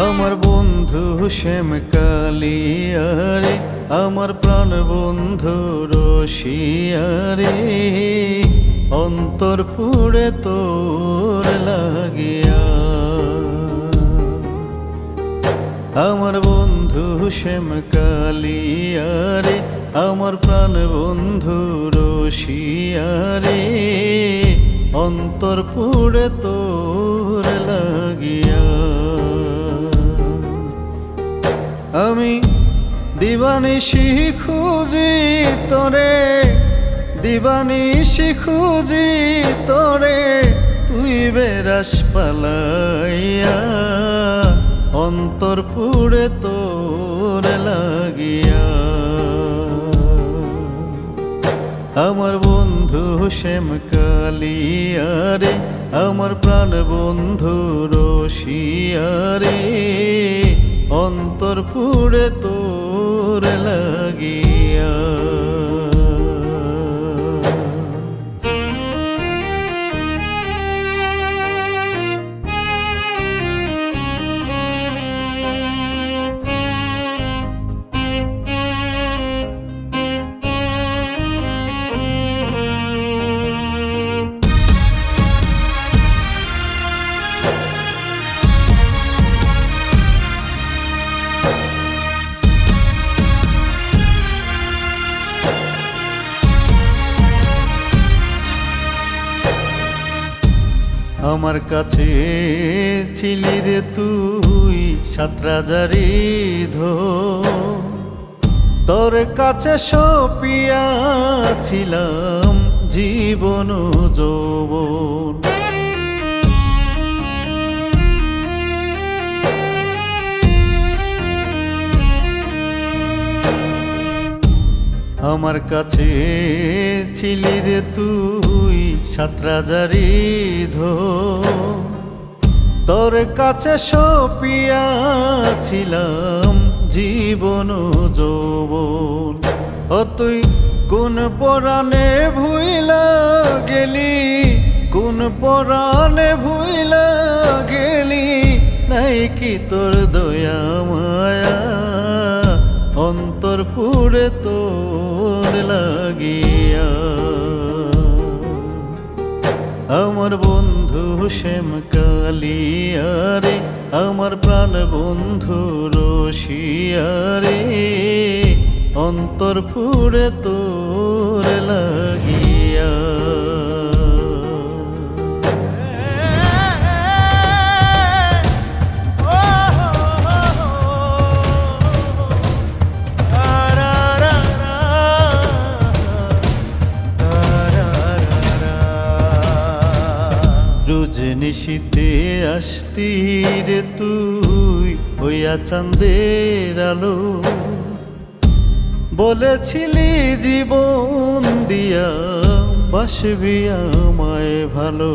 আমার বন্ধু শ্যাম কালিয়ারে, আমার প্রাণ বন্ধু রসিয়ারে, অন্তর পুড়ে তোর লাগিয়া। আমার বন্ধু শ্যাম কালিয়ারে, আমার প্রাণ বন্ধু রসিয়ারে, অন্তর পুড়ে তোর লাগিয়া। আমি দিবানিশি খুঁজি তোরে, দিবানিশি খুঁজি তোরে, তুই বেরাস পালাইয়া, অন্তর পুড়ে তোর লাগিয়া। আমার বন্ধু শ্যাম কালিয়ারে, আমার প্রাণ বন্ধু রসিয়ারে, অন্তর পুড়ে তোর লাগিয়া। আমার কাছে ছিলি রে তুই সাতরাজারি ধন, তোর কাছে সপিয়াছিলাম জীবন যৌবন। আমার কাছে ছিলি রে তুই সাতরাজারি ধন, তোর কাছে সপিয়াছিলাম জীবন যৌবন। ও তুই কোন পরাণে ভুইলা গেলি, কোন পরাণে ভুইলা গেলি, নাই কি তোর দয়া মায়া, অন্তর পুড়ে তোর লাগিয়া। আমার বন্ধু শ্যাম কালিয়ারে, আমার প্রাণ বন্ধু রসিয়ারে, অন্তর পুড়ে তোর লাগিয়া। রোজ নিশীতে আসতি রে তুই হইয়া চাঁদের আলো, বলেছিলি জীবন দিয়া বাসবি আমায় ভালো।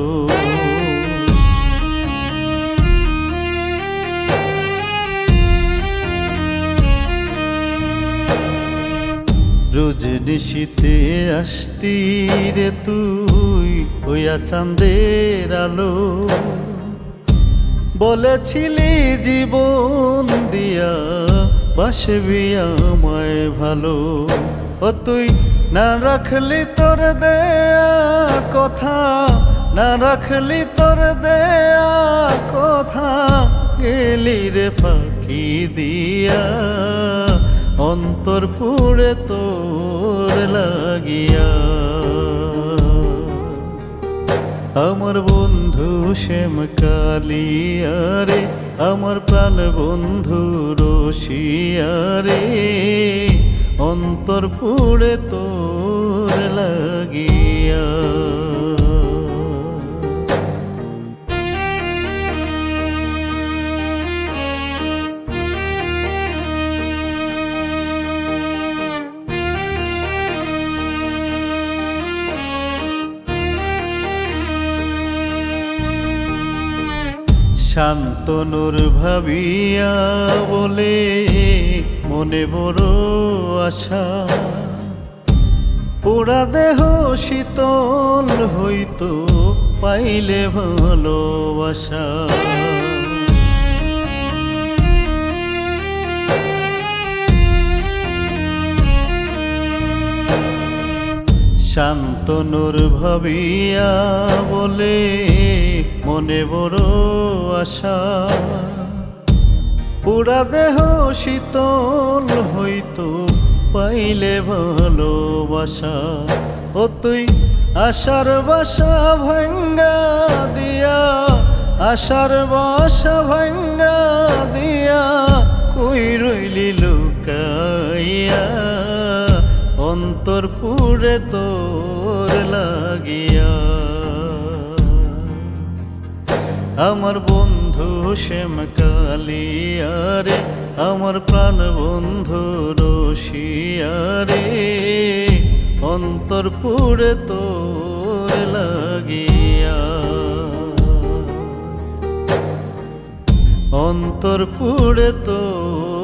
রোজ নিশীতে আসতি রে তুই হইয়া চাঁদের আলো, বলেছিলি জীবন দিয়া বাসবি আমায় ভালো। ও তুই না রাখলি তোর দেয়া কথা, না রাখলি তোর দেয়া কথা, গেলি রে ফাঁকি দিয়া, অন্তর পুড়ে তোর লাগিয়া। আমার বন্ধু শ্যাম কালিয়ারে, আমার প্রাণ বন্ধু রসিয়ারে, অন্তর পুড়ে তোর লাগিয়া। শান্তনুর ভাবিয়া বলে মনে বড় আশা, পোড়া দেহ শীতল হইতো পাইলে ভালোবাসা। শান্তনুর ভাবিয়া বলে মনে বড় আশা, পুরা দেহ শীতল হইতো পাইলে ভালোবাসা। ও তুই আশার বাসা ভাঙ্গা দিয়া, আশার বাসা ভাঙ্গা দিয়া, কই রইলি লুকাইয়া, অন্তর পুড়ে তোর লাগিয়া। আমার বন্ধু শ্যাম কালিয়ারে, আমার প্রাণ বন্ধু রসিয়ারে, অন্তর পুড়ে তোর লাগিয়া, অন্তর পুড়ে তোর